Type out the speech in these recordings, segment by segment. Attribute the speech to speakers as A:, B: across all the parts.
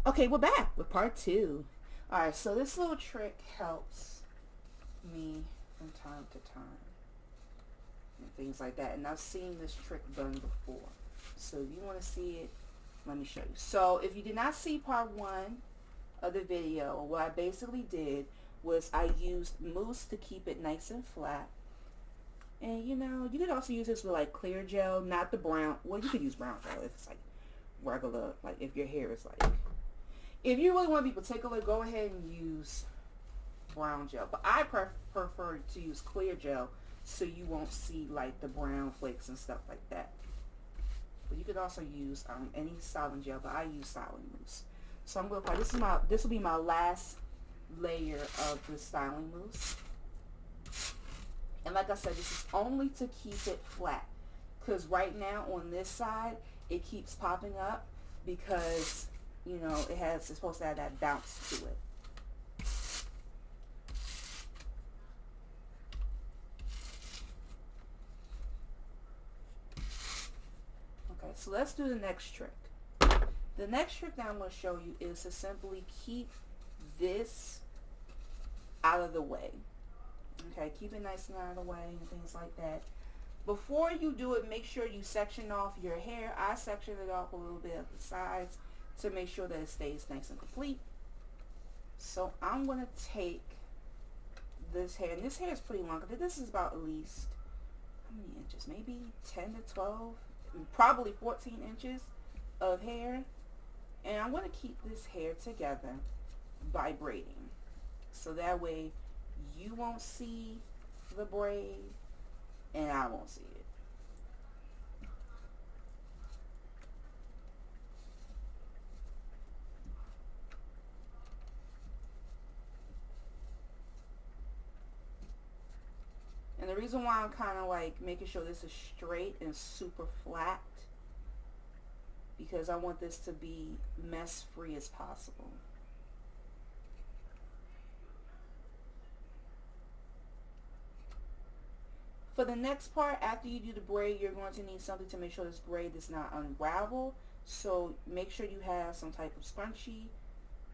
A: Okay, we're back with part 2. Alright, so this little trick helps me from time to time and things like that. And I've seen this trick done before. So if you want to see it, let me show you. So if you did not see part 1 of the video, what I basically did was I used mousse to keep it nice and flat. And you know, you could also use this with like clear gel, not the brown. Well, you could use brown gel if it's like regular, like if your hair is like, if you really want to be particular, go ahead and use brown gel. But I prefer to use clear gel so you won't see like the brown flakes and stuff like that. But you could also use any styling gel, but I use styling mousse. So I'm going to apply, this will be my last layer of the styling mousse. And like I said, this is only to keep it flat. Because right now on this side, it keeps popping up because, you know, it's supposed to have that bounce to it. Okay, so let's do the next trick. The next trick that I'm going to show you is to simply keep this out of the way. Okay, keep it nice and out of the way and things like that. Before you do it, make sure you section off your hair. I sectioned it off a little bit at the sides to make sure that it stays nice and complete. So I'm going to take this hair, and this hair is pretty long. This is about at least, how many inches? Maybe 10 to 12, probably 14 inches of hair. And I'm going to keep this hair together by braiding. So that way you won't see the braid and I won't see it. And the reason why I'm kind of like making sure this is straight and super flat, because I want this to be mess free as possible. For the next part, after you do the braid, you're going to need something to make sure this braid does not unravel. So make sure you have some type of scrunchie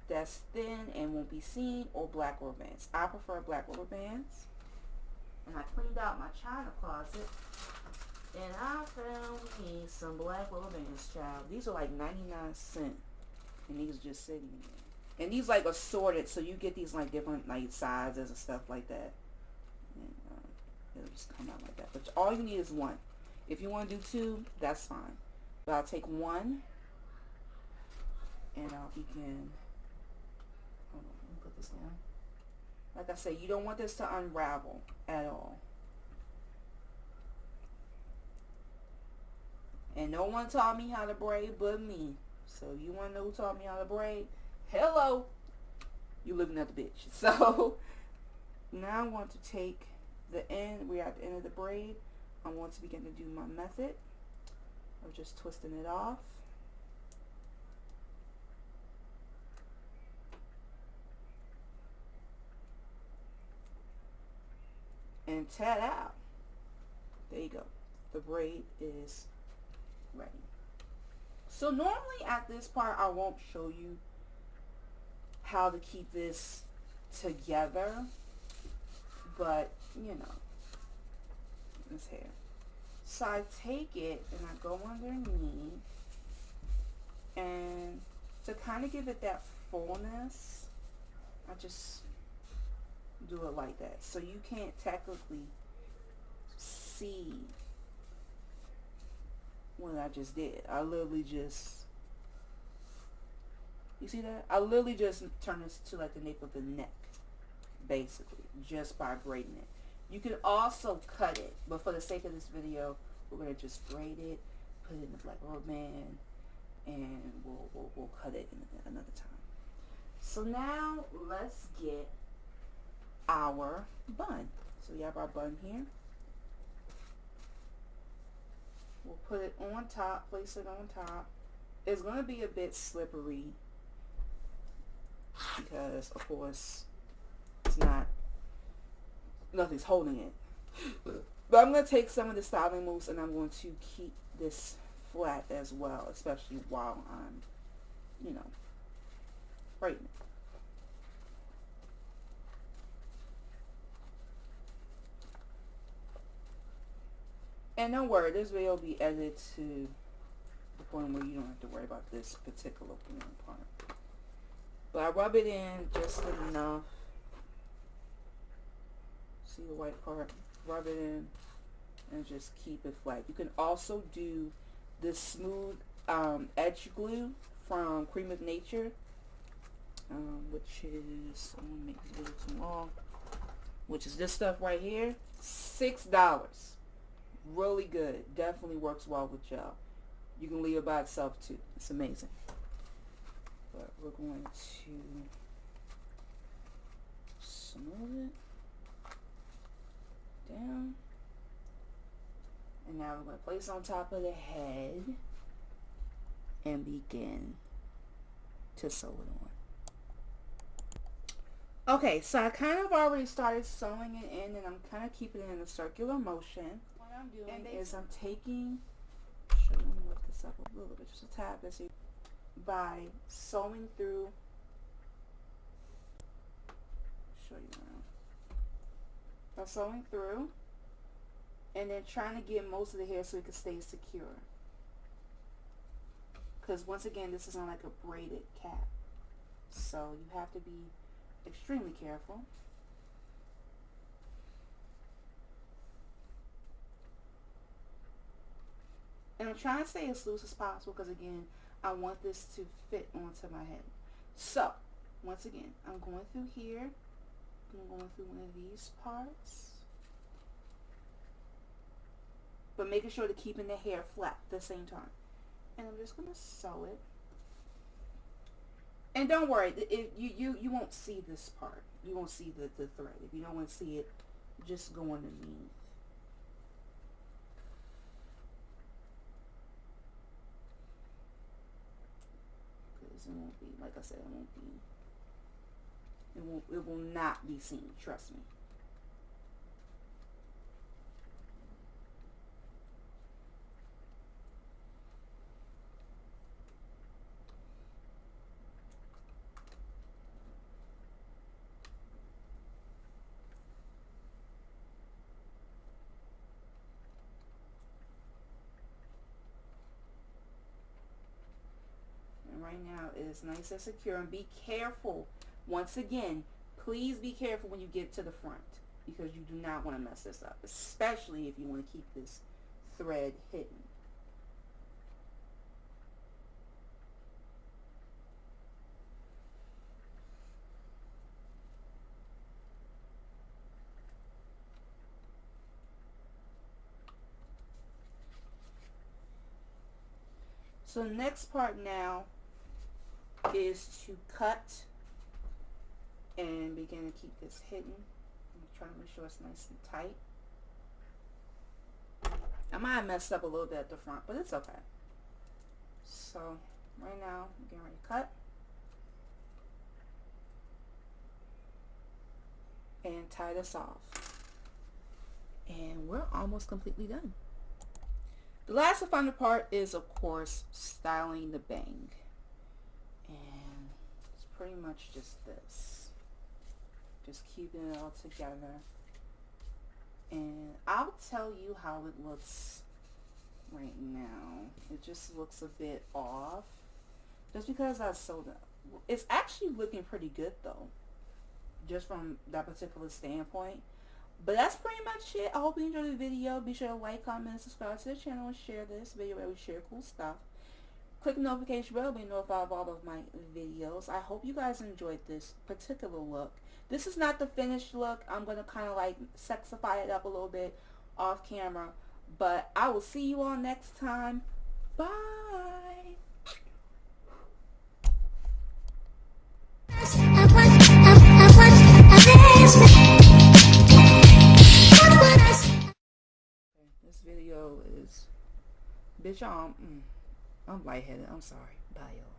A: that's thin and won't be seen, or black rubber bands. I prefer black rubber bands. And I cleaned out my china closet and I found me some black rubber bands, child. These are like 99 cents and these are just sitting there. And these like assorted, so you get these like different like sizes and stuff like that. And it'll just come out like that. But all you need is one. If you want to do two, that's fine. But I'll take one and I'll begin. Hold on, let me put this down. Like I said, you don't want this to unravel at all. And no one taught me how to braid but me. So you want to know who taught me how to braid? Hello. You looking at the bitch. So now I want to take the end. We're at the end of the braid. I want to begin to do my method of just twisting it off. And ta-da! There you go. The braid is ready. So normally at this part I won't show you how to keep this together, but you know, this hair. So I take it and I go underneath, and to kind of give it that fullness, I just do it like that. So you can't technically see what I just did. I literally just, you see that? I literally just turn this to like the nape of the neck, basically, just by braiding it. You can also cut it, but for the sake of this video, we're going to just braid it, put it in the black rubber band, and we'll cut it in another time. So now let's get our bun. So we have our bun here. We'll put it on top, place it on top. It's going to be a bit slippery because, of course, it's not, nothing's holding it. But I'm going to take some of the styling mousse and I'm going to keep this flat as well, especially while I'm, you know, straightening. And don't worry, this video will be edited to the point where you don't have to worry about this particular part. But I rub it in just enough. See the white part? Rub it in and just keep it flat. You can also do this smooth edge glue from Cream of Nature, which is, I'm gonna make this video too long, which is this stuff right here. $6. Really good. Definitely works well with gel. You can leave it by itself too. It's amazing. But we're going to smooth it down. And now we're going to place on top of the head and begin to sew it on. Okay, so I kind of already started sewing it in, and I'm kind of keeping it in a circular motion. What I'm doing is I'm taking, show you, lift this up a little bit, just a tad bit, by sewing through, show you around, by sewing through, and then trying to get most of the hair so it can stay secure. Because once again, this is not like a braided cap, so you have to be extremely careful. And I'm trying to stay as loose as possible because again, I want this to fit onto my head. So, once again, I'm going through here. I'm going through one of these parts. But making sure to keeping the hair flat at the same time. And I'm just going to sew it. And don't worry, you won't see this part. You won't see the thread. If you don't want to see it, just go underneath. Because it won't be, like I said, it will not be seen, trust me. Right now is nice and secure, and be careful. Once again, please be careful when you get to the front, because you do not want to mess this up, especially if you want to keep this thread hidden. So the next part now is to cut and begin to keep this hidden. I'm trying to make sure it's nice and tight. I might have messed up a little bit at the front, but it's okay. So right now I'm getting ready to cut and tie this off, and we're almost completely done. The last and final part is, of course, styling the bang. And it's pretty much just this. Just keeping it all together. And I'll tell you how it looks right now. It just looks a bit off. Just because I sewed it. It's actually looking pretty good though. Just from that particular standpoint. But that's pretty much it. I hope you enjoyed the video. Be sure to like, comment, and subscribe to the channel and share this video where we share cool stuff. Click the notification bell to be notified of all of my videos. I hope you guys enjoyed this particular look. This is not the finished look. I'm going to kind of like sexify it up a little bit off camera. But I will see you all next time. Bye. This video is, bitch, I'm lightheaded. I'm sorry. Bye, y'all.